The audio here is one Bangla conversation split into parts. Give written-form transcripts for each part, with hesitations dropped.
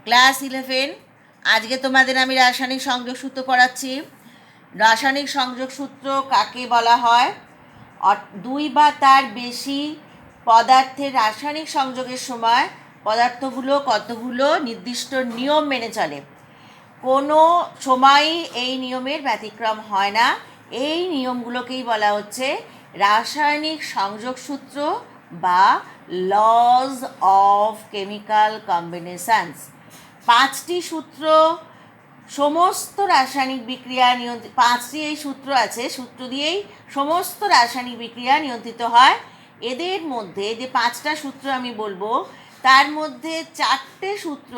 ক্লাস 11। আজকে তোমাদের আমি রাসায়নিক সংযোগ সূত্র পড়াচ্ছি। রাসায়নিক সংযোগ সূত্র কাকে বলা হয়? দুই বা তার বেশি পদার্থের রাসায়নিক সংযোগের সময় পদার্থগুলো কতগুলো নির্দিষ্ট নিয়ম মেনে চলে। কোনো সময়ই এই নিয়মের ব্যতিক্রম হয় না। এই নিয়মগুলোকেই বলা হচ্ছে রাসায়নিক সংযোগ সূত্র বা লজ অফ কেমিক্যাল কম্বিনেশনস। 5টি সূত্র সমস্ত রাসায়নিক বিক্রিয়া নিয়ন্ত্রিত। 5টি এই সূত্র আছে, সূত্র দিয়েই সমস্ত রাসায়নিক বিক্রিয়া নিয়ন্ত্রিত হয়। এদের মধ্যে যে 5টা সূত্র আমি বলবো, তার মধ্যে 4টে সূত্র,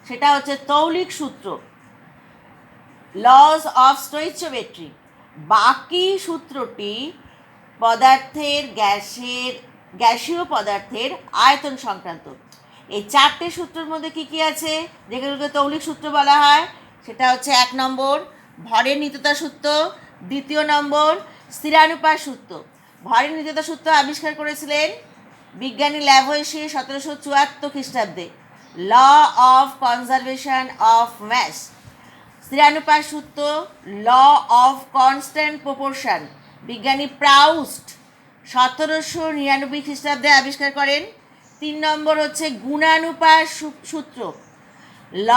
সেটা হচ্ছে তৌলিক সূত্র, লজ অফ স্টোইচিওমেট্রি। বাকি সূত্রটি পদার্থের গ্যাসীয় পদার্থের আয়তন সংক্রান্ত। এই 4টে সূত্রের মধ্যে কি কি আছে, যেগুলোকে তৌলিক সূত্র বলা হয়? সেটা হচ্ছে 1 নম্বর ভরের নিত্যতা সূত্র, 2 নম্বর স্থিরানুপাত সূত্র। ভরের নিত্যতা সূত্র আবিষ্কার করেছিলেন বিজ্ঞানী ল্যাভোইসিয়ে 1774 খ্রিস্টাব্দে, law of conservation of mass. স্থিরানুপাত সূত্র, ল অফ কনস্ট্যান্ট প্রপোর্শন, বিজ্ঞানী প্রাউস্ট 1799 খ্রিস্টাব্দে আবিষ্কার করেন। 3 নম্বর হচ্ছে গুণানুপাত সূত্র, ল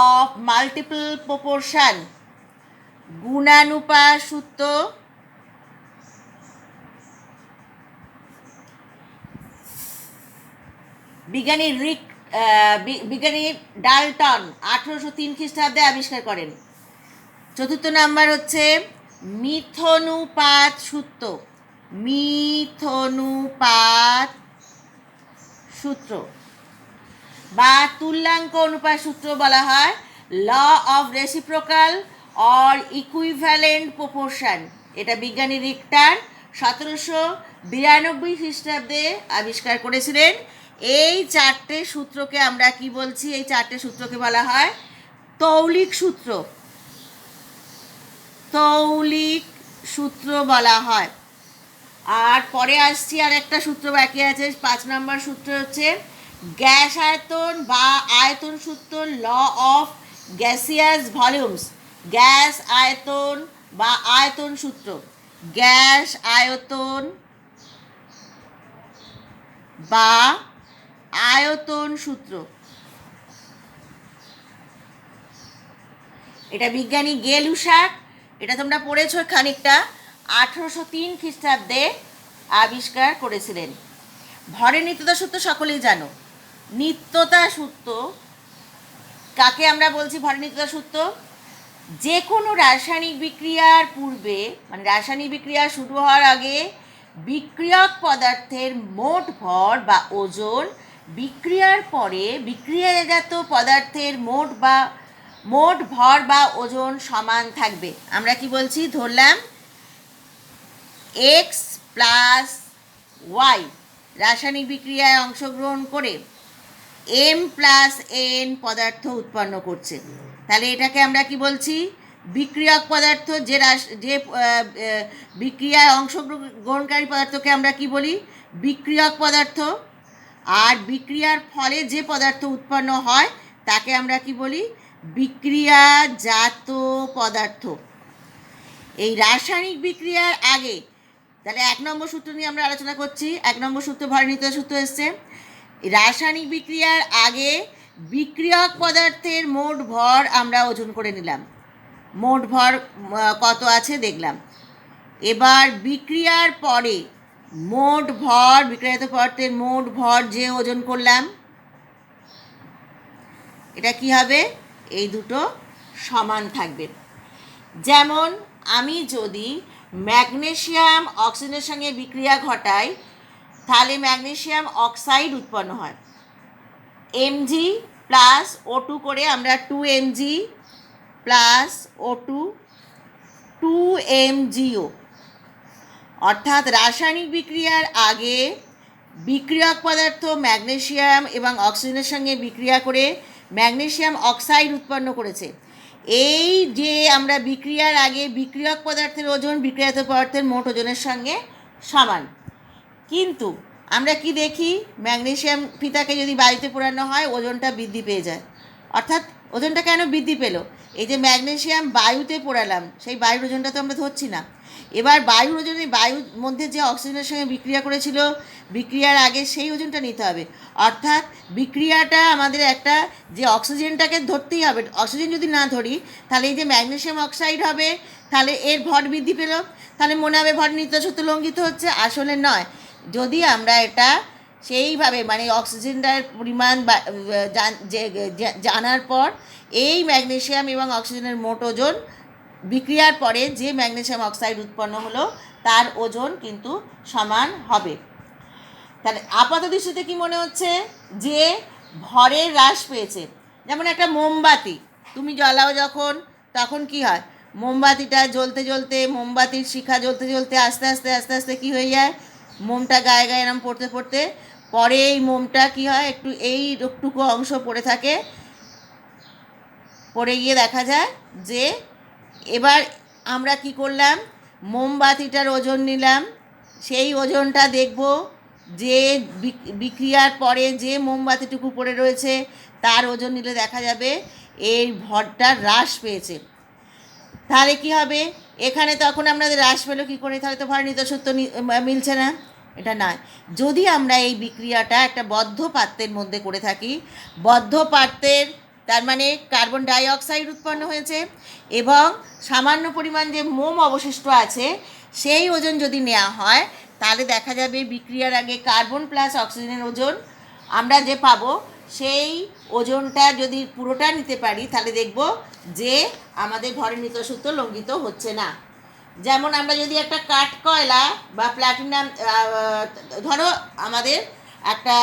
অফ মাল্টিপল প্রপোর্শন, গুণানুপাত সূত্র। বিজ্ঞানী ডাল্টন 1803 খ্রিস্টাব্দে আবিষ্কার করেন। 4 নম্বর হচ্ছে মিথনুপাত সূত্র, মিথনুপাত সূত্র বা তুল্যাঙ্ক অনুপাত সূত্র বলা হয়, law of reciprocal or equivalent proportion. এটা বিজ্ঞানী রিক্টার 1792 খ্রিস্টাব্দে আবিষ্কার করেছিলেন। এই 4টে সূত্রকে আমরা কি বলছি? এই 4টে সূত্রকে বলা হয় তৌলিক সূত্র, তৌলিক সূত্র বলা হয়। আর পরে আসছি, আর একটা সূত্র বাকি আছে, 5 নম্বর সূত্র হচ্ছে গ্যাস আয়তন বা আয়তন সূত্র, law of gaseous volumes. Gas আয়তন বা আয়তন সূত্র, গ্যাস আয়তন বা আয়তন সূত্র। এটা বিজ্ঞানী গেলুসাক, এটা তোমরা পড়েছো খানিকটা, 1803 খ্রিস্টাব্দে আবিষ্কার করেছিলেন। ভরের নিত্যতা সূত্র সকলেই জানো। নিত্যতা সূত্র কাকে আমরা বলছি? ভরের নিত্যতা সূত্র যে কোনো রাসায়নিক বিক্রিয়ার পূর্বে, মানে রাসায়নিক বিক্রিয়া শুরু হওয়ার আগে, বিক্রিয়ক পদার্থের মোট ভর বা ওজন বিক্রিয়ার পরে বিক্রিয়াজাত পদার্থের মোট ভর বা ওজন সমান থাকবে। আমরা কি বলছি? ধরলাম এক্স প্লাস ওয়াই রাসায়নিক বিক্রিয়ায় অংশগ্রহণ করে এম প্লাস এন পদার্থ উৎপন্ন করছে। তাহলে এটাকে আমরা কি বলছি? বিক্রিয়ক পদার্থ। যে বিক্রিয়ায় অংশগ্রহণকারী পদার্থকে আমরা কি বলি? বিক্রিয়ক পদার্থ। আর বিক্রিয়ার ফলে যে পদার্থ উৎপন্ন হয় তাকে আমরা কি বলি? বিক্রিয়াজাত পদার্থ। এই রাসায়নিক বিক্রিয়ার আগে, তাহলে 1 নম্বর সূত্র নিয়ে আমরা আলোচনা করছি। 1 নম্বর সূত্র ভরের নিত্যতা সূত্র এসছে। রাসায়নিক বিক্রিয়ার আগে বিক্রিয়ক পদার্থের মোট ভর আমরা ওজন করে নিলাম, মোট ভর কত আছে দেখলাম। এবার বিক্রিয়ার পরে মোট ভর, বিক্রিয়াজাত পদার্থের মোট ভর যে ওজন করলাম, এটা কি হবে? এই দুটো সমান থাকবে। যেমন আমি যদি ম্যাগনেসিয়াম অক্সিজেনের সঙ্গে বিক্রিয়া ঘটাই, তাহলে ম্যাগনেসিয়াম অক্সাইড উৎপন্ন হয়। Mg প্লাস O2 করে আমরা 2Mg প্লাস O2 2MgO। অর্থাৎ রাসায়নিক বিক্রিয়ার আগে বিক্রিয়ক পদার্থ ম্যাগনেসিয়াম এবং অক্সিজেনের সঙ্গে বিক্রিয়া করে ম্যাগনেসিয়াম অক্সাইড উৎপন্ন করেছে। এই যে আমরা বিক্রিয়ার আগে বিক্রিয়ক পদার্থের ওজন বিক্রিয়াজাত পদার্থের মোট ওজনের সঙ্গে সমান। কিন্তু আমরা কি দেখি? ম্যাগনেসিয়াম ফিতাকে যদি বাড়িতে পোড়ানো হয় ওজনটা বৃদ্ধি পেয়ে যায়। অর্থাৎ ওজনটা কেন বৃদ্ধি পেল? এই যে ম্যাগনেসিয়াম বায়ুতে পোড়ালাম, সেই বায়ুর ওজনটা তো আমরা ধরছি না। এবার বায়ুর ওজনে বায়ুর মধ্যে যে অক্সিজেনের সঙ্গে বিক্রিয়া করেছিল, বিক্রিয়ার আগে সেই ওজনটা নিতে হবে। অর্থাৎ বিক্রিয়াটা আমাদের একটা, যে অক্সিজেনটাকে ধরতেই হবে, অক্সিজেন যদি না ধরি তাহলে এই যে ম্যাগনেসিয়াম অক্সাইড হবে, তাহলে এর ভর বৃদ্ধি পেল, তাহলে মনে হবে ভর নিত্যসত্ত্ব লঙ্ঘিত হচ্ছে। আসলে নয়। যদি আমরা এটা সেইভাবে মানে অক্সিজেনটার পরিমাণ জানার পর এই ম্যাগনেসিয়াম এবং অক্সিজেনের মোট ওজন বিক্রিয়ার পরে যে ম্যাগনেসিয়াম অক্সাইড উৎপন্ন হলো তার ওজন কিন্তু সমান হবে। তাহলে আপাত দৃষ্টিতে কী মনে হচ্ছে? যে ভরের হ্রাস পেয়েছে। যেমন একটা মোমবাতি তুমি জ্বালাও যখন, তখন কি হয়? মোমবাতিটা জ্বলতে জ্বলতে, মোমবাতির শিখা জ্বলতে জ্বলতে আস্তে আস্তে আস্তে আস্তে কী হয়ে যায়? মোমটা গায়ে গায়ে এরম পড়তে পড়তে পরে এই মোমটা কী হয়, একটু এইটুকু অংশ পড়ে থাকে, পড়ে গিয়ে দেখা যায় যে এবার আমরা কি করলাম, মোমবাতিটার ওজন নিলাম, সেই ওজনটা দেখব যে বিক্রিয়ার পরে যে মোমবাতিটুকু পড়ে রয়েছে তার ওজন নিলে দেখা যাবে এই ভরটা হ্রাস পেয়েছে। তাহলে কি হবে? এখানে তখন আমাদের হ্রাস পেলো কী করে? তাহলে তো ভর নিত্যসত্ত্ব মিলছে না। এটা নয়। যদি আমরা এই বিক্রিয়াটা একটা বদ্ধ পাত্রের মধ্যে করে থাকি, বদ্ধ পাত্রের তার মানে কার্বন ডাই অক্সাইড উৎপন্ন হয়েছে এবং সামান্য পরিমাণ যে মোম অবশিষ্ট আছে সেই ওজন যদি নেওয়া হয় তাহলে দেখা যাবে বিক্রিয়ার আগে কার্বন প্লাস অক্সিজেনের ওজন আমরা যে পাবো, সেই ওজনটা যদি পুরোটা নিতে পারি তাহলে দেখব যে আমাদের ভরের নিত্যসূত্র লঙ্ঘিত হচ্ছে না। যেমন আমরা যদি একটা কাঠ কয়লা বা প্ল্যাটিনাম, ধরো আমাদের একটা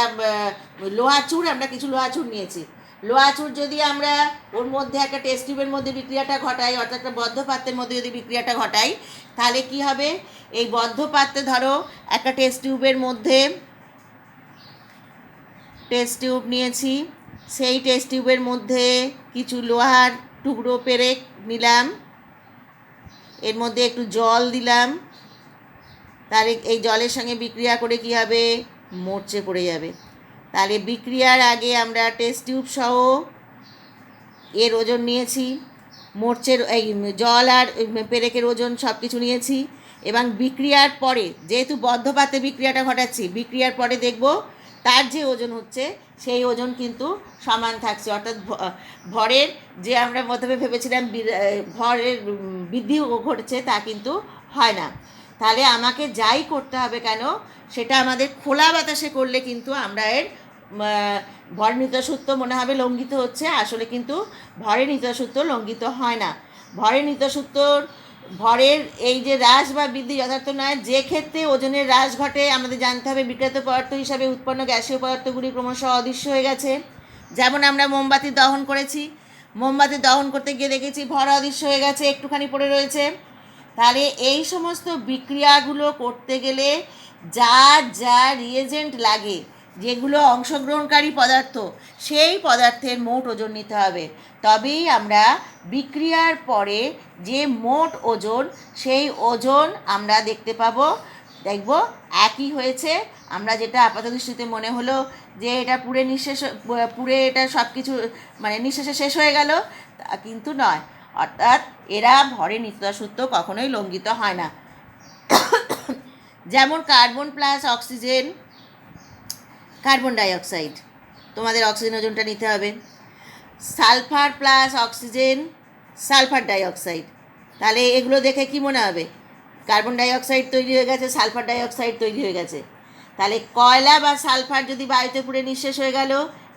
লোহা চুর, আমরা কিছু লোহা চুর নিয়েছি, লোহা চুর যদি আমরা ওর মধ্যে একটা টেস্ট টিউবের মধ্যে বিক্রিয়াটা ঘটাই, অর্থাৎ একটা বদ্ধ পাত্রের মধ্যে যদি বিক্রিয়াটা ঘটাই, তাহলে কি হবে? এই বদ্ধ পাত্রে ধরো একটা টেস্ট টিউবের মধ্যে টেস্ট টিউব নিয়েছি, সেই টেস্ট টিউবের মধ্যে কিছু লোহার টুকরো পেরেক নিলাম, এর মধ্যে একটু জল দিলাম, তার এই জলের সঙ্গে বিক্রিয়া করে কী হবে? মরচে পড়ে যাবে। তাহলে বিক্রিয়ার আগে আমরা টেস্ট টিউব সহ এর ওজন নিয়েছি, মরচের এই জল আর পেরেকের ওজন সব কিছু নিয়েছি, এবং বিক্রিয়ার পরে যেহেতু বদ্ধ পাত্রে বিক্রিয়াটা ঘটাচ্ছি, বিক্রিয়ার পরে দেখব তার যে ওজন হচ্ছে সেই ওজন কিন্তু সমান থাকছে। অর্থাৎ ভরের যে আমরা প্রথমে ভেবেছিলাম ভরের বৃদ্ধি ঘটছে তা কিন্তু হয় না। তাহলে আমাকে যাই করতে হবে কেন, সেটা আমাদের খোলা বাতাসে করলে কিন্তু আমরা এর ভর নিত্যসূত্র মনে হবে লঙ্ঘিত হচ্ছে। আসলে কিন্তু ভরের নিত্যসূত্র লঙ্ঘিত হয় না। ভরের নিত্যসূত্রর ভরের এই যে হ্রাস বা বৃদ্ধি যথার্থ নয়। যে ক্ষেত্রে ওজনের হ্রাস ঘটে আমাদের জানতে হবে বিক্রিয়ত পদার্থ হিসাবে উৎপন্ন গ্যাসীয় পদার্থগুলি ক্রমশ অদৃশ্য হয়ে গেছে। যেমন আমরা মোমবাতি দহন করেছি, মোমবাতি দহন করতে গিয়ে দেখেছি ভর অদৃশ্য হয়ে গেছে, একটুখানি পড়ে রয়েছে। তাহলে এই সমস্ত বিক্রিয়াগুলো করতে গেলে যা যা রিয়েজেন্ট লাগে, যেগুলো অংশগ্রহণকারী পদার্থ, সেই পদার্থের মোট ওজন নিতে হবে। তবেই আমরা বিক্রিয়ার পরে যে মোট ওজন, সেই ওজন আমরা দেখতে পাবো, দেখব একই হয়েছে। আমরা যেটা আপাতদৃষ্টিতে মনে হলো যে এটা পুরে এটা সব কিছু মানে নিঃশেষে শেষ হয়ে গেল, তা কিন্তু নয়। অর্থাৎ এরা ভরের নিত্যসূত্র কখনোই লঙ্ঘিত হয় না। যেমন carbon plus oxygen, carbon die oxide, তোমাদের অক্সিজেন ওজনটা নিতে হবে। Sulphur plus oxygen, sulphur die oxide. তাহলে এগুলো দেখে কি মনে হবে? কার্বন ডাই অক্সাইড তৈরি হয়ে গেছে, সালফার ডাই অক্সাইড তৈরি হয়ে গেছে। তাহলে কয়লা বা সালফার যদি বায়ুতে পুড়ে নিঃশেষ হয়ে গেল,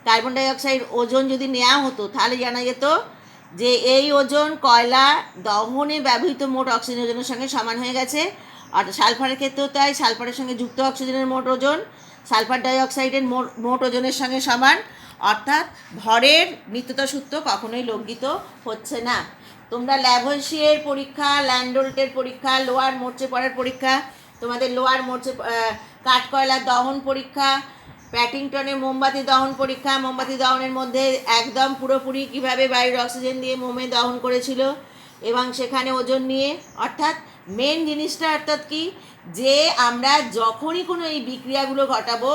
কার্বন ডাই অক্সাইড ওজন যদি নেওয়া হতো তাহলে জানা যেত যে এই ওজন কয়লা দহনে ব্যবহৃত মোট অক্সিজেন ওজনের সঙ্গে সমান হয়ে গেছে। আর সালফারের ক্ষেত্রেও তাই, সালফারের সঙ্গে যুক্ত অক্সিজেনের মোট ওজন সালফার ডাই অক্সাইডের মোট ওজনের সঙ্গে সমান। অর্থাৎ ভরের নিত্যতা সূত্র কখনোই লঙ্ঘিত হচ্ছে না। তোমরা ল্যাভোইসিয়ের পরীক্ষা, ল্যান্ডোল্টের পরীক্ষা, লোয়ার মরচে পড়ার পরীক্ষা, তোমাদের লোয়ার মরচে কাঠকয়লার দহন পরীক্ষা, প্যাটিংটনের মোমবাতি দহন পরীক্ষা, মোমবাতি দহনের মধ্যে একদম পুরোপুরি কীভাবে বাইরের অক্সিজেন দিয়ে মোমে দহন করেছিল এবং সেখানে ওজন নিয়ে। অর্থাৎ মেন জিনিসটা অর্থাৎ কি, যে আমরা যখনই কোনো এই বিক্রিয়াগুলো ঘটাবো,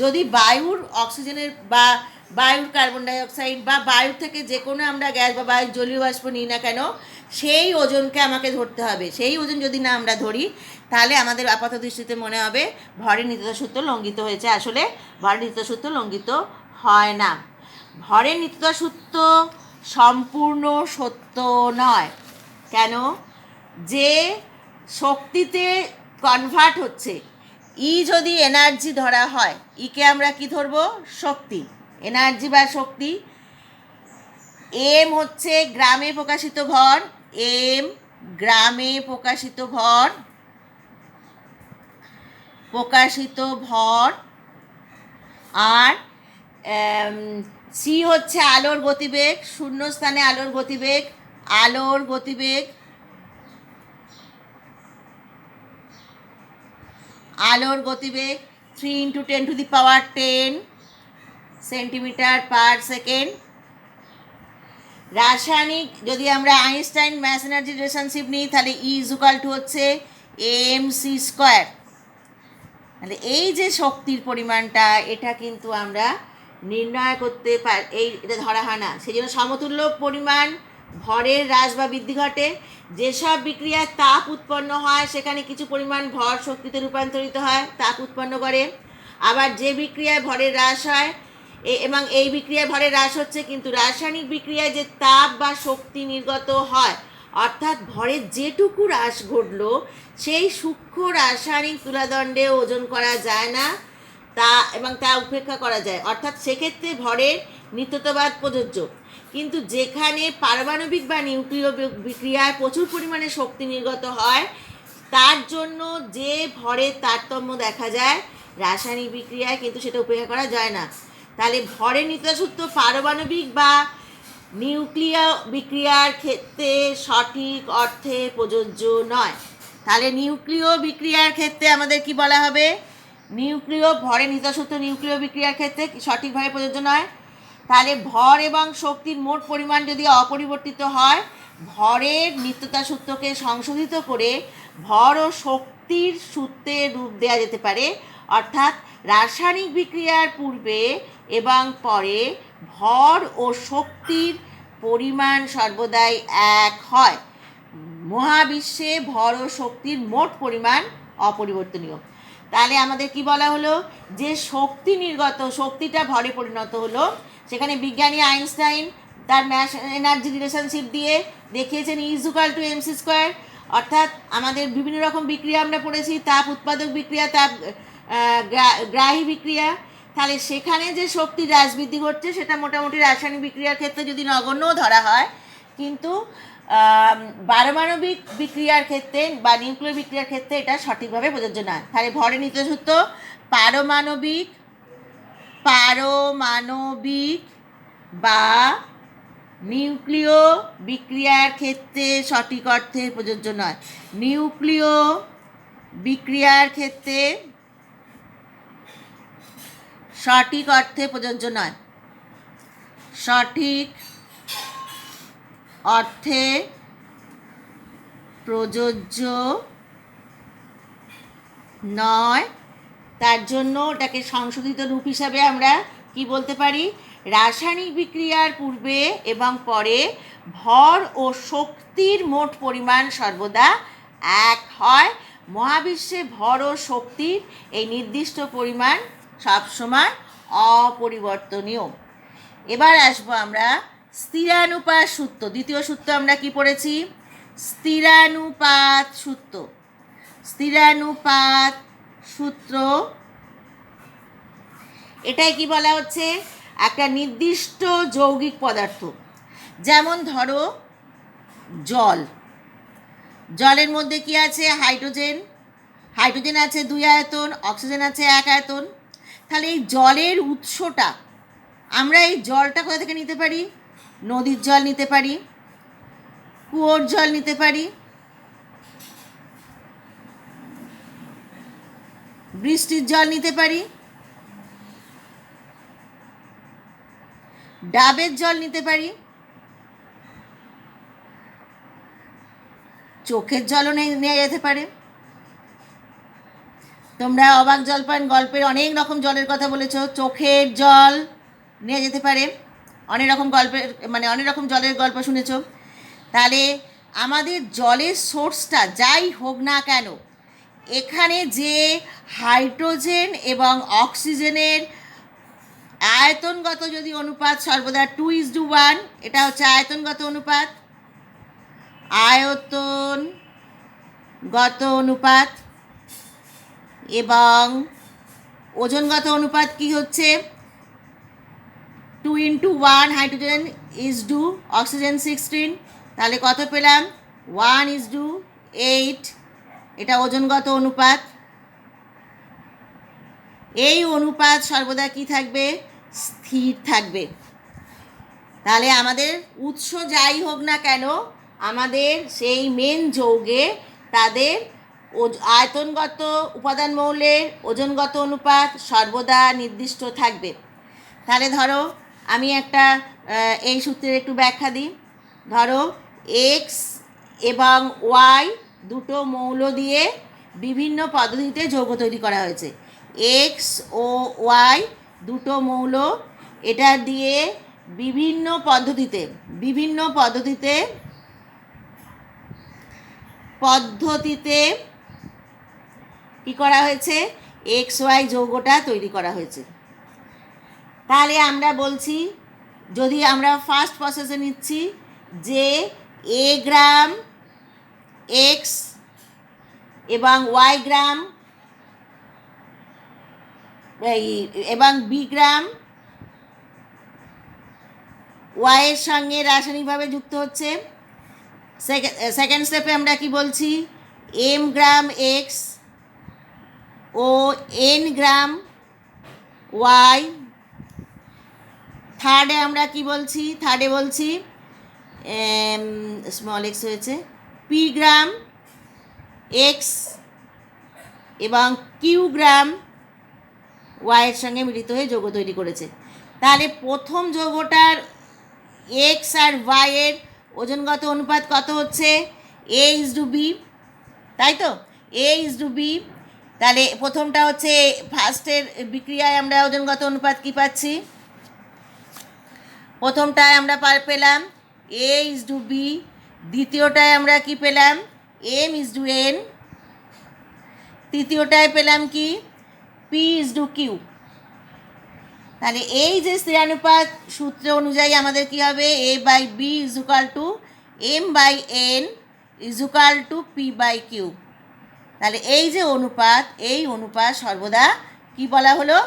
যদি বায়ুর অক্সিজেনের বা বায়ুর কার্বন ডাইঅক্সাইড বা বায়ু থেকে যে কোনো আমরা গ্যাস বা বায়ুর জলীয় বাষ্প নিই না কেন, সেই ওজনকে আমাকে ধরতে হবে। সেই ওজন যদি না আমরা ধরি, তাহলে আমাদের আপাত দৃষ্টিতে মনে হবে ভরের নিত্যতা সূত্র লঙ্ঘিত হয়েছে। আসলে ভরের নিত্যতা সূত্র লঙ্ঘিত হয় না। ভরের নিত্যতা সূত্র সম্পূর্ণ সত্য নয়। কেন? যে শক্তিতে কনভার্ট হচ্ছে, ই যদি এনার্জি ধরা হয়, ইকে আমরা কি ধরবো? শক্তি, এনার্জি বা শক্তি। এম হচ্ছে গ্রামে প্রকাশিত ভর, এম গ্রামে প্রকাশিত ভর, আর সি হচ্ছে আলোর গতিবেগ, শূন্যস্থানে আলোর গতিবেগ, আলোর গতিবেগ, আলোর গতিবেগ 3 × 10⁻10 সেন্টিমিটার পার সেকেন্ড। রাসায়নিক যদি আমরা আইনস্টাইন ম্যাস এনার্জি রিলেশনশিপ নিই, তাহলে ই ইজুকাল টু হচ্ছে mc²। তাহলে এই যে শক্তির পরিমাণটা, এটা কিন্তু আমরা নির্ণয় করতে এটা ধরা হয় না। সেই জন্য সমতুল্য পরিমাণ ভরের হ্রাস বা বৃদ্ধি ঘটে। যেসব বিক্রিয়ায় তাপ উৎপন্ন হয়, সেখানে কিছু পরিমাণ ভর শক্তিতে রূপান্তরিত হয়, তাপ উৎপন্ন করে। আবার যে বিক্রিয়ায় ভরের হ্রাস হয়, এবং এই বিক্রিয়ায় ভরের হ্রাস হচ্ছে, কিন্তু রাসায়নিক বিক্রিয়ায় যে তাপ বা শক্তি নির্গত হয়, অর্থাৎ ভরের যেটুকু হ্রাস ঘটলো, সেই সূক্ষ্ম রাসায়নিক তুলাদণ্ডে ওজন করা যায় না, এবং তা উপেক্ষা করা যায়। অর্থাৎ সেক্ষেত্রে ভরের নিত্যতাবাদ প্রযোজ্য। কিন্তু যেখানে পারমাণবিক বা নিউক্লিয় বিক্রিয়ায় প্রচুর পরিমাণে শক্তি নির্গত হয়, তার জন্য যে ভরের তারতম্য দেখা যায়, রাসায়নিক বিক্রিয়ায় কিন্তু সেটা উপেক্ষা করা যায় না। তাহলে ভরের নিত্যতা সূত্র পারমাণবিক বা নিউক্লিয় বিক্রিয়ার ক্ষেত্রে সঠিক অর্থে প্রযোজ্য নয়। তাহলে নিউক্লিয় বিক্রিয়ার ক্ষেত্রে আমাদের কি বলা হবে? ভরের নিত্যতা সূত্র নিউক্লিয় বিক্রিয়ার ক্ষেত্রে সঠিকভাবে প্রযোজ্য নয়। তাহলে ভর এবং শক্তির মোট পরিমাণ যদি অপরিবর্তিত হয়, ভরের নিত্যতা সূত্রকে সংশোধিত করে ভর ও শক্তির সূত্রে রূপ দেওয়া যেতে পারে। অর্থাৎ রাসায়নিক বিক্রিয়ার পূর্বে এবং পরে ভর ও শক্তির পরিমাণ সর্বদাই এক হয়। মহাবিশ্বে ভর ও শক্তির মোট পরিমাণ অপরিবর্তনীয়। তাহলে আমাদের কি বলা হলো? যে শক্তি নির্গত, শক্তিটা ভরে পরিণত হলো, সেখানে বিজ্ঞানী আইনস্টাইন তার ম্যাস এনার্জি রিলেশনশিপ দিয়ে দেখিয়েছেন E=mc²। অর্থাৎ আমাদের বিভিন্ন রকম বিক্রিয়া আমরা পড়েছি, তাপ উৎপাদক বিক্রিয়া, তাপ গ্রাহী বিক্রিয়া। তাহলে সেখানে যে শক্তির হ্রাস বৃদ্ধি ঘটছে, সেটা মোটামুটি রাসায়নিক বিক্রিয়ার ক্ষেত্রে যদি নগণ্যও ধরা হয়, কিন্তু পারমাণবিক বিক্রিয়ার ক্ষেত্রে বা নিউক্লিয় বিক্রিয়ার ক্ষেত্রে এটা সঠিকভাবে প্রযোজ্য নয়। তাহলে ভরের নিত্যতা সূত্র পারমাণবিক বা নিউক্লিয় বিক্রিয়ার ক্ষেত্রে সঠিক অর্থে প্রযোজ্য নয়। নিউক্লিয় বিক্রিয়ার ক্ষেত্রে সঠিক অর্থে প্রযোজ্য নয়। সঠিক অর্থে প্রযোজ্য নয়। তার জন্য ওটাকে সংশোধিত রূপ হিসাবে আমরা কি বলতে পারি? রাসায়নিক বিক্রিয়ার পূর্বে এবং পরে ভর ও শক্তির মোট পরিমাণ সর্বদা এক হয়। মহাবিশ্বে ভর ও শক্তির এই নির্দিষ্ট পরিমাণ সবসময় অপরিবর্তনীয়। এবার আসবো আমরা স্থিরানুপাত সূত্র। দ্বিতীয় সূত্র আমরা কি পড়েছি? স্থিরানুপাত সূত্র। স্থিরানুপাত সূত্র এটাই কি বলা হচ্ছে? একটা নির্দিষ্ট যৌগিক পদার্থ, যেমন ধরো জল। জলের মধ্যে কি আছে? হাইড্রোজেন আছে 2 আয়তন, অক্সিজেন আছে 1 আয়তন। তাহলে এই জলের উৎসটা, আমরা এই জলটা কোথা থেকে নিতে পারি? নদীর জল নিতে পারি, কুয়োর জল নিতে পারি, বৃষ্টির জল নিতে পারি, ডাবের জল নিতে পারি, চোখের জলও নেওয়া যেতে পারে। তোমরা অবাক জলপান গল্পের অনেক রকম জলের কথা বলেছো। চোখের জল, নেওয়া যেতে পারে। অনেক রকম গল্পের মানে অনেক রকম জলের গল্প শুনেছ। তাহলে আমাদের জলের সোর্সটা যাই হোক না কেন, এখানে যে হাইড্রোজেন এবং অক্সিজেনের আয়তনগত যদি অনুপাত সর্বদা 2:1, এটা হচ্ছে আয়তনগত অনুপাত, আয়তনগত অনুপাত, এবং ওজনগত অনুপাত কি হচ্ছে 2:1, হাইড্রোজেন অক্সিজেন 16, তাহলে কত পেলাম 1:8, এটা ওজনগত অনুপাত। এই অনুপাত সর্বদা কি থাকবে, স্থির থাকবে। তাহলে আমাদের উৎস যাই হোক না কেন, আমাদের সেই মেন যৌগে তাদের আয়তনগত উপাদান মৌলের ওজনগত অনুপাত সর্বদা নির্দিষ্ট থাকবে। তাহলে ধরো আমি একটা এই সূত্রের একটু ব্যাখ্যা দিই। ধরো এক্স এবং ওয়াই দুটো মৌল দিয়ে বিভিন্ন পদ্ধতিতে যৌগ তৈরি করা হয়েছে। এক্স ও ওয়াই দুটো মৌল, এটা দিয়ে বিভিন্ন পদ্ধতিতে কি করা হয়েছে, এক্স ওয়াই যৌগটা তৈরি করা হয়েছে। তাহলে আমরা বলছি, যদি আমরা ফার্স্ট প্রসেসে নিচ্ছি যে এ গ্রাম এক্স এবং ওয়াই গ্রাম এবং বি গ্রাম ওয়াইয়ের সঙ্গে রাসায়নিকভাবে যুক্ত হচ্ছে। সেকেন্ড স্টেপে আমরা কি বলছি, এম গ্রাম এক্স ও এন গ্রাম ওয়াই। থার্ডে আমরা কি বলছি, থার্ডে বলছি স্মল এক্স হয়েছে, পি গ্রাম এক্স এবং কিউ গ্রাম ওয়াইয়ের সঙ্গে মিলিত হয়ে যৌগ তৈরি করেছে। তাহলে প্রথম যৌগটার এক্স আর ওয়াইয়ের ওজনগত অনুপাত কত হচ্ছে, A:B, তাই তো, A:B। তাহলে প্রথমটা হচ্ছে ফার্স্টের বিক্রিয়ায় আমরা ওজনগত অনুপাত কি পাচ্ছি, প্রথমটায় আমরা পেলাম A:B, দ্বিতীয়টায় আমরা কি পেলাম M:N, তৃতীয়টায় পেলাম কি P:Q। তাহলে এই যে স্ত্রীয়ানুপাত সূত্র অনুযায়ী আমাদের কি হবে, A/B = M/N = P/Q। তাহলে এই যে অনুপাত, এই অনুপাত সর্বদা কি বলা হলো,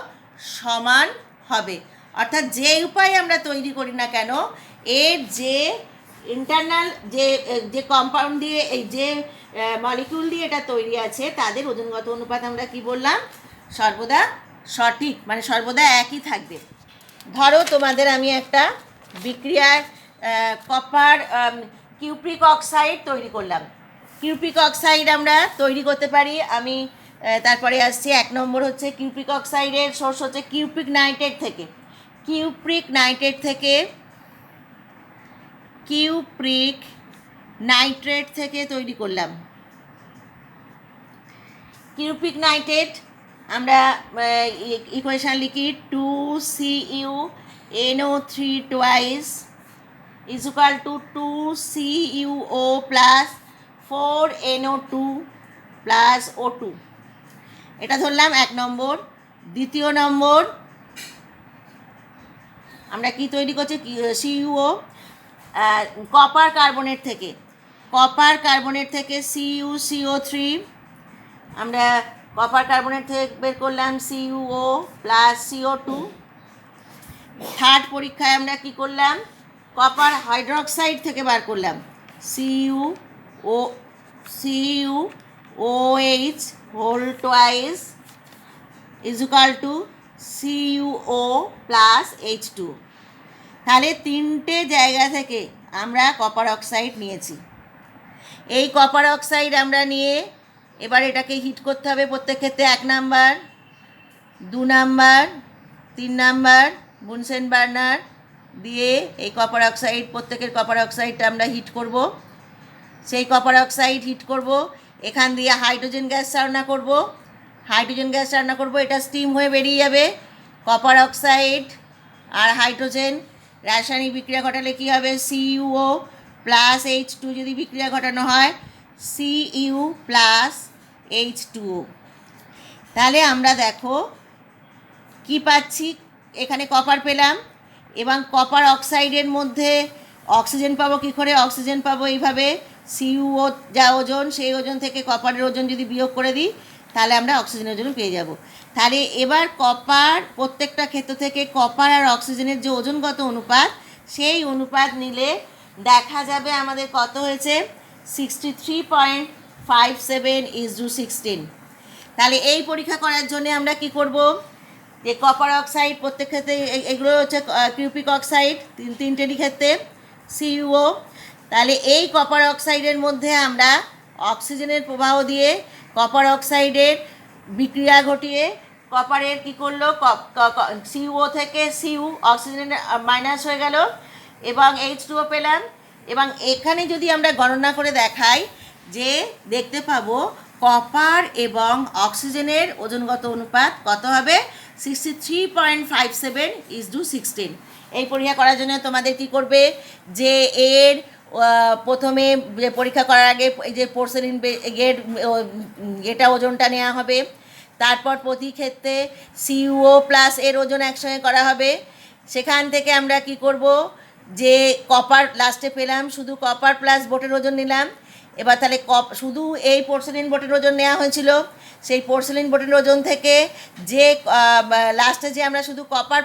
সমান হবে। অর্থাৎ যে উপায়ে আমরা তৈরি করি না কেন, এর যে ইন্টারনাল যে কম্পাউন্ড দিয়ে এই যে মলিকিউল দিয়ে এটা তৈরি আছে, তাদের ওজনগত অনুপাত আমরা কি বললাম, সর্বদা সঠিক, মানে সর্বদা একই থাকবে। ধরো তোমাদের আমি একটা বিক্রিয়ায় কপার কিউপ্রিক অক্সাইড তৈরি করলাম। কিউপ্রিক অক্সাইড আমরা তৈরি করতে পারি, আমি তারপরে আসছি। 1 নম্বর হচ্ছে কিউপ্রিক অক্সাইডের সোর্স হচ্ছে কিউপ্রিক নাইট্রেট থেকে। কিউপ্রিক নাইট্রেট থেকে তৈরি করলাম। কিউপ্রিক নাইট্রেট আমরা ইকুয়েশান লিখি 2CuNO3 twice = 2CuO plus 4NO2 plus O2, এটা ধরলাম 1 নম্বর। দ্বিতীয় নম্বর আমরা কি তৈরি করছি, CuO কপার কার্বনেট থেকে CuCO3, আমরা কপার কার্বনেট থেকে বের করলাম CuO plus CO2। থার্ড পরীক্ষায় আমরা কি করলাম, কপার হাইড্রোক্সাইড থেকে বার করলাম CuOH whole twice = CuO plus H2। তাহলে 3টে জায়গা থেকে আমরা কপার অক্সাইড নিয়েছি। এই কপার অক্সাইড আমরা নিয়ে এবার এটাকে হিট করতে হবে প্রত্যেক ক্ষেত্রে 1 number, 2 number, 3 number Bunsen burner দিয়ে এই কপার অক্সাইড, প্রত্যেকের কপার অক্সাইডটা আমরা হিট করব। সেই কপার অক্সাইড হিট করব, এখান দিয়ে হাইড্রোজেন গ্যাস রান্না করব, এটা স্টিম হয়ে বেরিয়ে যাবে। কপার অক্সাইড আর হাইড্রোজেন রাসায়নিক বিক্রিয়া ঘটালে কী হবে, CuO প্লাস H2 যদি বিক্রিয়া ঘটানো হয় Cu প্লাস H2O। তাহলে আমরা দেখো কি পাচ্ছি, এখানে কপার পেলাম এবং কপার অক্সাইডের মধ্যে অক্সিজেন পাবো কী করে, অক্সিজেন পাবো এইভাবে, CuO যা ওজন সেই ওজন থেকে কপারের ওজন যদি বিয়োগ করে দিই তাহলে আমরা অক্সিজেনের ওজন পেয়ে যাব। তাহলে এবার কপার প্রত্যেকটা ক্ষেত্র থেকে কপার আর অক্সিজেনের যে ওজনগত অনুপাত সেই অনুপাত নিলে দেখা যাবে আমাদের কত হয়েছে, 63.57:16। তাহলে এই পরীক্ষা করার জন্য আমরা কি করব, যে কপার অক্সাইড প্রত্যেক ক্ষেত্রে এগুলো হচ্ছে কিউপিক অক্সাইড তিনটেরই ক্ষেত্রে CuO। তাহলে এই কপার অক্সাইডের মধ্যে আমরা অক্সিজেনের প্রবাহ দিয়ে কপার অক্সাইডের বিক্রিয়া ঘটিয়ে কপারের কী করলো, CuO থেকে Cu অক্সিজেনের মাইনাস হয়ে গেল এবং H2O পেলাম। এবং এখানে যদি আমরা গণনা করে দেখাই যে দেখতে পাবো কপার এবং অক্সিজেনের ওজনগত অনুপাত কত হবে, 63.57:16। এই পরীক্ষা করার জন্য তোমাদের কি করবে, যে এর প্রথমে পরীক্ষা করার আগে যে পোর্সেলিন এটা ওজনটা নেওয়া হবে, তারপর প্রতি ক্ষেত্রে CuO প্লাস এর ওজন একসঙ্গে করা হবে। সেখান থেকে আমরা কি করব, যে কপার লাস্টে পেলাম শুধু কপার প্লাস বোটের ওজন নিলাম। এবার তাহলে শুধু এই পোর্সেলিন বোটের ওজন নেওয়া হয়েছিল, সেই পোর্সেলিন বোটের ওজন থেকে যে লাস্টে যে আমরা শুধু কপার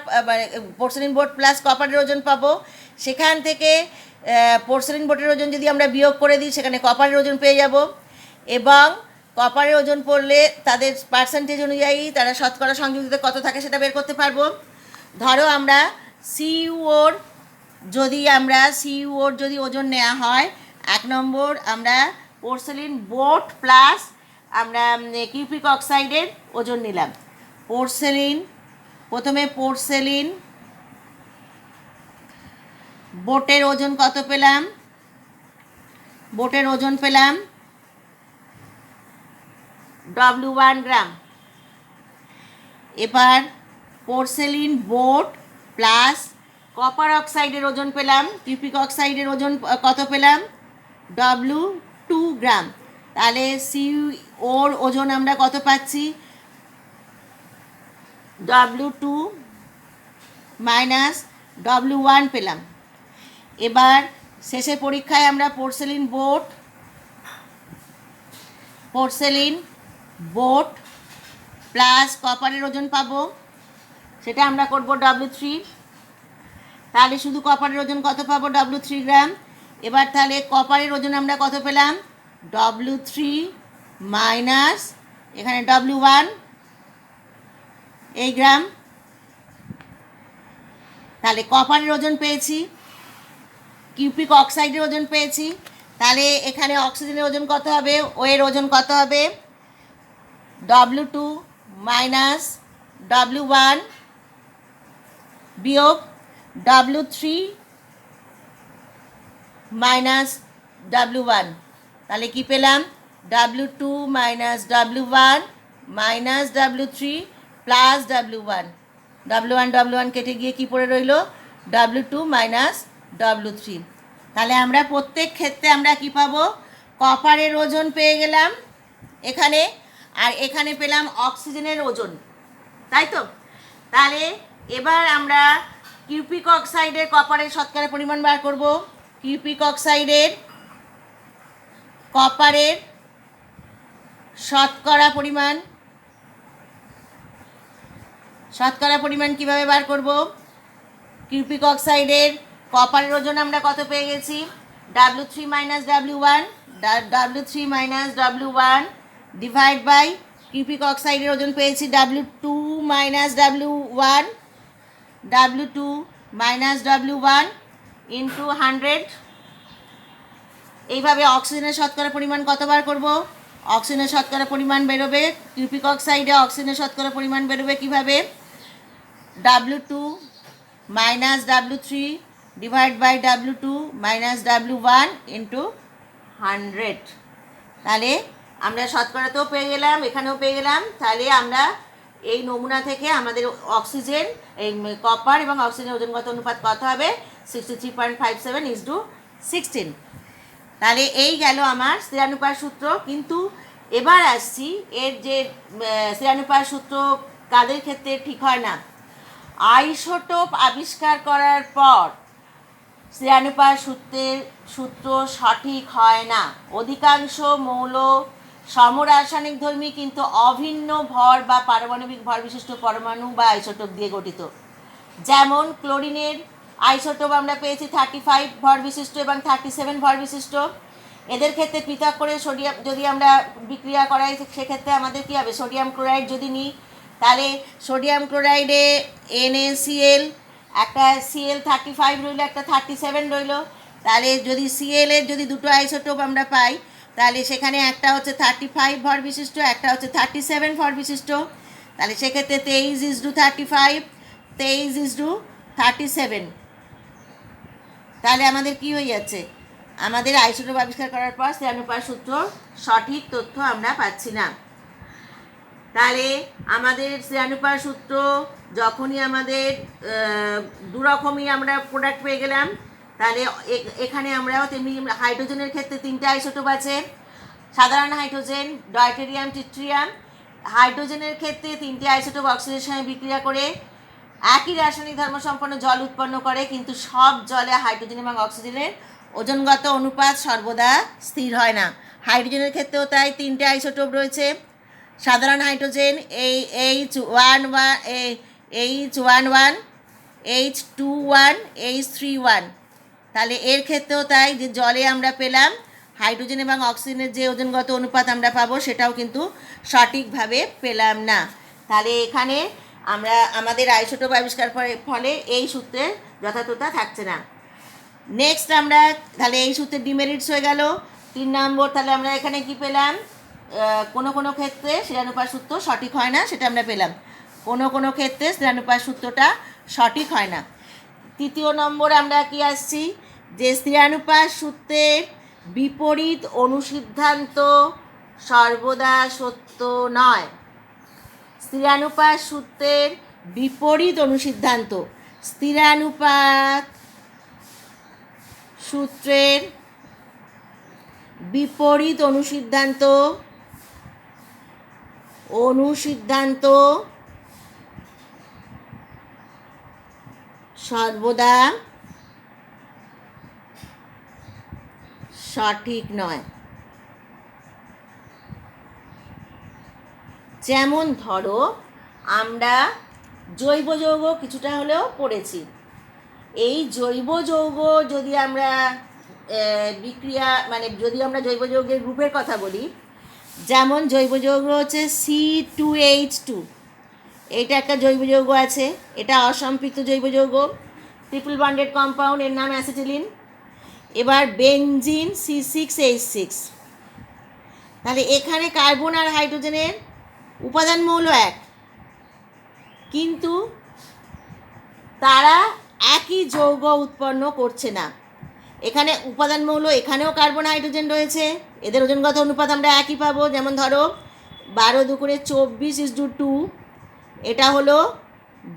পোর্সেলিন বোট প্লাস কপারের ওজন পাবো, সেখান থেকে পোর্সেলিন বোটের ওজন যদি আমরা বিয়োগ করে দিই সেখানে কপারের ওজন পেয়ে যাব। এবং কপারের ওজন পড়লে তাদের পার্সেন্টেজ অনুযায়ী তারা শতকরা সংযুক্তিতে কত থাকে সেটা বের করতে পারবো। ধরো আমরা CuOর যদি ওজন নেওয়া হয়, 1 নম্বর আমরা পোর্সেলিন বোট প্লাস আমরা কিউপিক অক্সাইডের ওজন নিলাম। প্রথমে পোর্সেলিন বোটের ওজন কত পেলাম, বোটের ওজন পেলাম W1 গ্রাম। এবার পোর্সেলিন বোট প্লাস কপার অক্সাইডের ওজন পেলাম, কিউপিক অক্সাইডের ওজন কত পেলাম, W2 গ্রাম। তাহলে CuOর ওজন আমরা কত পাচ্ছি, W2 মাইনাস W1 পেলাম। এবার শেষে পরীক্ষায় আমরা পোর্সেলিন বোট প্লাস কপারের ওজন পাবো, সেটা আমরা করব W3। তাহলে শুধু কপারের ওজন কত পাবো, W3 গ্রাম। এবার তাহলে কপারের ওজন আমরা কত পেলাম, W3 মাইনাস এখানে W1 এই গ্রাম। তাহলে কপারের ওজন পেয়েছি, কিউপিক অক্সাইডের ওজন পেয়েছি। তাহলে এখানে অক্সিজেনের ওজন কত হবে, ও এর ওজন কত হবে, W2 মাইনাস W1 বিয়োগ W3 মাইনাস W1। তাহলে কি পেলাম, W2 minus W1 minus W3 plus W1 কেটে গিয়ে কি পড়ে রইল, W2 মাইনাস W3। তাহলে আমরা প্রত্যেক ক্ষেত্রে আমরা কি পাবো, কপারের ওজন পেয়ে গেলাম এখানে, আর এখানে পেলাম অক্সিজেনের ওজন, তাই তো। তাহলে এবার আমরা কিউপিক অক্সাইডের কপারের শতকরা পরিমাণ বার করব। কিউপিক অক্সাইডের কপারের শতকরা পরিমাণ কিভাবে বার করব, কিউপিক অক্সাইডের কপারের ওজন আমরা কত পেয়ে গেছি, W3 minus W1 divide by কিউপিক অক্সাইডের ওজন পেয়েছি W2 মাইনাস W1 ইন্টু 100। এইভাবে অক্সিজেনের শতকরা পরিমাণ কতবার করব, অক্সিজেনের শতকরা পরিমাণ বেরোবে, কিউপিক অক্সাইডে অক্সিজেনের শতকরা পরিমাণ বেরোবে কীভাবে, W2 minus W3 divide by W2 minus W1 into 100। তাহলে আমরা শতকরাতেও পেয়ে গেলাম, এখানেও পেয়ে গেলাম। তাহলে আমরা এই নমুনা থেকে আমাদের অক্সিজেন, এই কপার এবং অক্সিজেনের ওজনগত অনুপাত কত হবে? 63.57:16। তাহলে এই গেল আমার স্থিরানুপাত সূত্র। কিন্তু এবার আসছি এর যে স্থিরানুপাত সূত্র কাদের ক্ষেত্রে ঠিক হয় না, আইসোটোপ আবিষ্কার করার পর স্থিরানুপাত সূত্র সঠিক হয় না। অধিকাংশ মৌল সমরাসায়নিক ধর্মী কিন্তু অভিন্ন ভর বা পারমাণবিক ভর বিশিষ্ট পরমাণু বা আইসোটোপ দিয়ে গঠিত। যেমন ক্লোরিনের আইসোটোপ আমরা পেয়েছি 35 ভর বিশিষ্ট এবং 37 ভর বিশিষ্ট। এদের ক্ষেত্রে পৃথক করে সোডিয়াম যদি আমরা বিক্রিয়া করাই, সেক্ষেত্রে আমাদের কী হবে? সোডিয়াম ক্লোরাইড যদি নিই, তাহলে সোডিয়াম ক্লোরাইডে NaCl, একটা Cl35 রইল, একটা 37 রইল। তাহলে যদি Cl এর যদি দুটো আইসোটোপ আমরা পাই, তাহলে সেখানে একটা হচ্ছে 35 ভর বিশিষ্ট, একটা হচ্ছে 37 ভর বিশিষ্ট। তাহলে সেক্ষেত্রে 23:35, 23:37। তাহলে আমাদের কি হয়ে যাচ্ছে? আমাদের আইসোটোপ আবিষ্কার করার পর স্থিরানুপাত সূত্র সঠিক তথ্য আমরা পাচ্ছি না। তাহলে আমাদের স্থিরানুপাত সূত্র যখনই আমাদের দুরকমই আমরা প্রোডাক্ট পেয়ে গেলাম, তাহলে এখানে আমরাও তেমনি হাইড্রোজেনের ক্ষেত্রে 3টে আইসোটোপ আছে, সাধারণ হাইড্রোজেন, ডয়টেরিয়াম, ট্রিটিয়াম। হাইড্রোজেনের ক্ষেত্রে 3টে আইসোটোপ অক্সিজেনের সঙ্গে বিক্রিয়া করে একই রাসায়নিক ধর্মসম্পন্ন জল উৎপন্ন করে, কিন্তু সব জলে হাইড্রোজেন এবং অক্সিজেনের ওজনগত অনুপাত সর্বদা স্থির হয় না। হাইড্রোজেনের ক্ষেত্রেও তাই 3টে আইসোটোপ রয়েছে। সাধারণ হাইড্রোজেন H11, H21, H31। তাহলে এর ক্ষেত্রেও তাই, যে জলে আমরা পেলাম হাইড্রোজেন এবং অক্সিজেনের যে ওজনগত অনুপাত আমরা পাবো, সেটাও কিন্তু সঠিকভাবে পেলাম না। তাহলে এখানে আমরা আমাদের আইসোটোপ আবিষ্কার ফলে এই সূত্রের যথার্থতা থাকছে না। নেক্সট আমরা তাহলে এই সূত্রের ডিমেরিটস হয়ে গেল। 3 নম্বর, তাহলে আমরা এখানে কি পেলাম? কোনো কোনো ক্ষেত্রে স্থিরানুপাত সূত্র সঠিক হয় না, সেটা আমরা পেলাম। কোনো কোনো ক্ষেত্রে স্থিরানুপাত সূত্রটা সঠিক হয় না। 3 নম্বর আমরা কি আসছি? যে স্থিরানুপাত সূত্রের বিপরীত অনুসিদ্ধান্ত সর্বদা সত্য নয়। স্থিরানুপাত সূত্রের বিপরীত অনুসিদ্ধান্ত, স্থিরানুপাত সূত্রের বিপরীত অনুসিদ্ধান্ত সর্বদা সঠিক নয়। যেমন ধরো, আমরা জৈব যৌগ কিছুটা হলেও পড়েছি। এই জৈব যৌগ যদি আমরা বিক্রিয়া যদি আমরা জৈব যৌগের গ্রুপের কথা বলি, যেমন জৈব যৌগ হচ্ছে C2H2, এটা একটা জৈব যৌগ আছে, এটা অসম্পৃক্ত জৈব যৌগ, ট্রিপল বন্ডেড কম্পাউন্ড, এর নাম অ্যাসিটিলিন। এবার বেনজিন C6H6। তাহলে এখানে কার্বন আর হাইড্রোজেনের উপাদান মৌল এক, কিন্তু তারা একই যৌগ উৎপন্ন করছে না। এখানে উপাদান মৌল, এখানেও কার্বন হাইড্রোজেন রয়েছে, এদের ওজনগত অনুপাত আমরা একই পাবো। যেমন ধরো 12×24:2, এটা হলো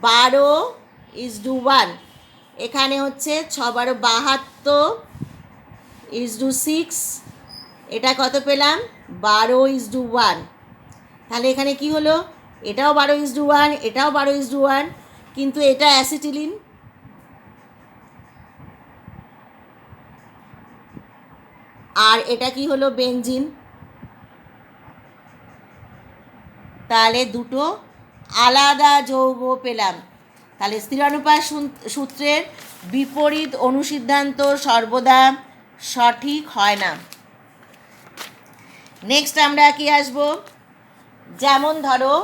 12:1। এখানে হচ্ছে 6×12=72, এটা কত পেলাম? 12:1। তাহলে এখানে কি হলো? এটাও 12:1, এটাও 12:1, কিন্তু এটা অ্যাসিটিলিন, আর এটা কি হলো? বেনজিন। তাহলে দুটো আলাদা যৌগ পেলাম। তাহলে স্থিরানুপাত সূত্রের বিপরীত অনুসিদ্ধান্ত সর্বদা সঠিক হয় না। নেক্সট আমরা কি আসবো? যেমন ধরো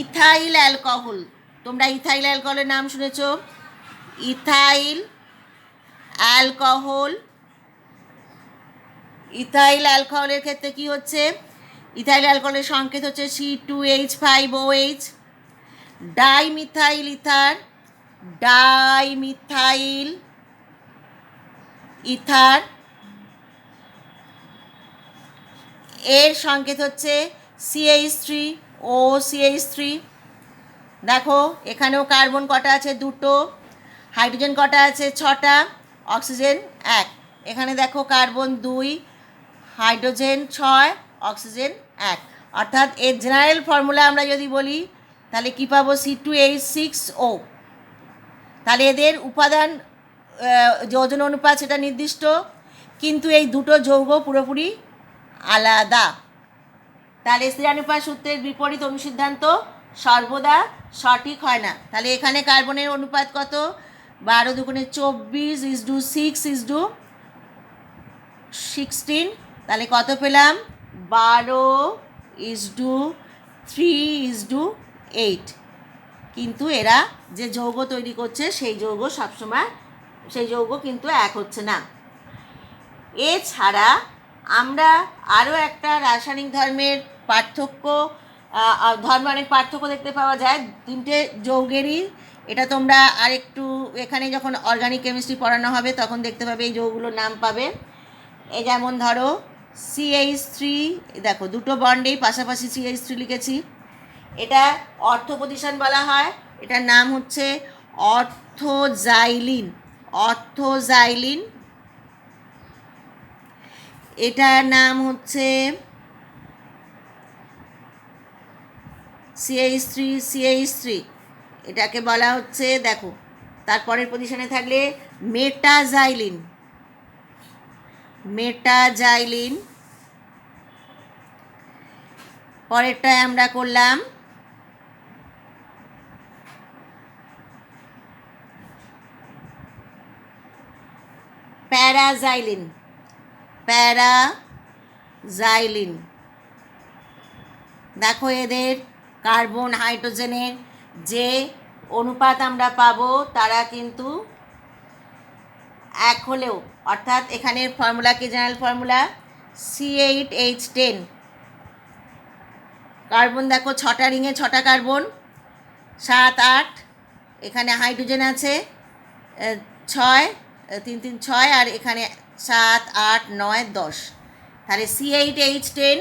ইথাইল অ্যালকোহল, তোমরা ইথাইল অ্যালকোহলের নাম শুনেছ। ইথাইল অ্যালকোহলের ক্ষেত্রে কি হচ্ছে? ইথাইল অ্যালকোহলের সংকেত হচ্ছে C2H5OH। ডাইমিথাইল ইথার, এর সংকেত হচ্ছে CH3OCH3। দেখো এখানেও কার্বন কটা আছে, দুটো, হাইড্রোজেন কটা আছে, ছটা, অক্সিজেন এক। এখানে দেখো কার্বন দুই, হাইড্রোজেন ছয়, অক্সিজেন এক। অর্থাৎ এর জেনারেল ফর্মুলা আমরা যদি বলি তাহলে কী পাবো, C2H6O। তাহলে এদের উপাদান যে ওজন অনুপাত সেটা নির্দিষ্ট, কিন্তু এই দুটো যৌগ পুরোপুরি আলাদা। তাহলে স্থিরানুপাত সূত্রের বিপরীত অনুসিদ্ধান্ত সর্বদা সঠিক হয় না। তাহলে এখানে কার্বনের অনুপাত কত, 12 দুগুণে 24:6 তাহলে কত পেলাম, 12:3:8। কিন্তু এরা যে যৌগ তৈরি করছে সেই যৌগ সবসময়, সেই যৌগ কিন্তু এক হচ্ছে না। এছাড়া আমরা আরও একটা রাসায়নিক ধর্মের পার্থক্য, ধর্মে অনেক পার্থক্য দেখতে পাওয়া যায় তিনটে যৌগেরই। এটা তোমরা আরেকটু এখানে যখন অর্গানিক কেমিস্ট্রি পড়ানো হবে তখন দেখতে পাবে, এই যৌগগুলোর নাম পাবে। এই যেমন ধরো CH3, দেখো দুটো বন্ডেই পাশাপাশি CH3 লিখেছি, এটা অর্থোপোজিশন বলা হয়। এটার নাম হচ্ছে অর্থোজাইলিন। অর্থোজাইলিন। এটার নাম হচ্ছে CH3। এটাকে বলা হচ্ছে, দেখো তারপরের পজিশনে থাকলে মেটাজাইলিন। মেটাজাইলিন। পরেরটায় আমরা করলাম প্যারাজাইলিন। প্যারাজাইলিন। দেখো এদের কার্বন হাইড্রোজেনের যে অনুপাত আমরা পাবো তারা কিন্তু এক হলেও, অর্থাৎ এখানের ফর্মুলা কি, জেনারেল ফর্মুলা C8H10। কার্বন দেখো ছটা রিংয়ে ছটা কার্বন, 7 8। এখানে হাইড্রোজেন আছে 6, 3 3 6, আর এখানে 7 8 9 10। তাহলে C8H10।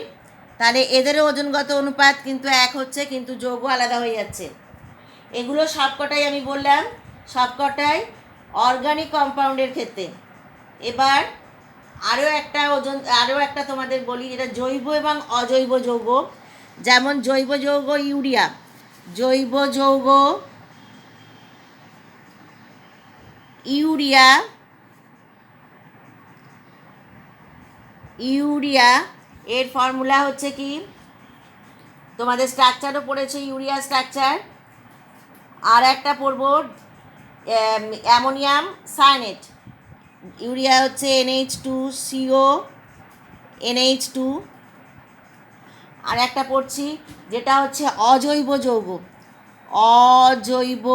তাহলে এদেরও ওজনগত অনুপাত কিন্তু এক হচ্ছে, কিন্তু যৌগ আলাদা হয়ে যাচ্ছে। এগুলো সবকটাই আমি বললাম, সবকটাই অর্গানিক কম্পাউন্ডের ক্ষেত্রে। এবার আরও একটা তোমাদের বলি, যেটা জৈব এবং অজৈব যৌগ। যেমন জৈব যৌগ ইউরিয়া। জৈব যৌগ ইউরিয়া এর ফর্মুলা হচ্ছে কি, তোমাদের স্ট্রাকচারও পড়েছে ইউরিয়া স্ট্রাকচার। আর একটা পড়ব অ্যামোনিয়াম সায়ানেট। ইউরিয়া হচ্ছে NH2CO NH2। আর একটা পড়ছি যেটা হচ্ছে অজৈব যৌগ। অজৈব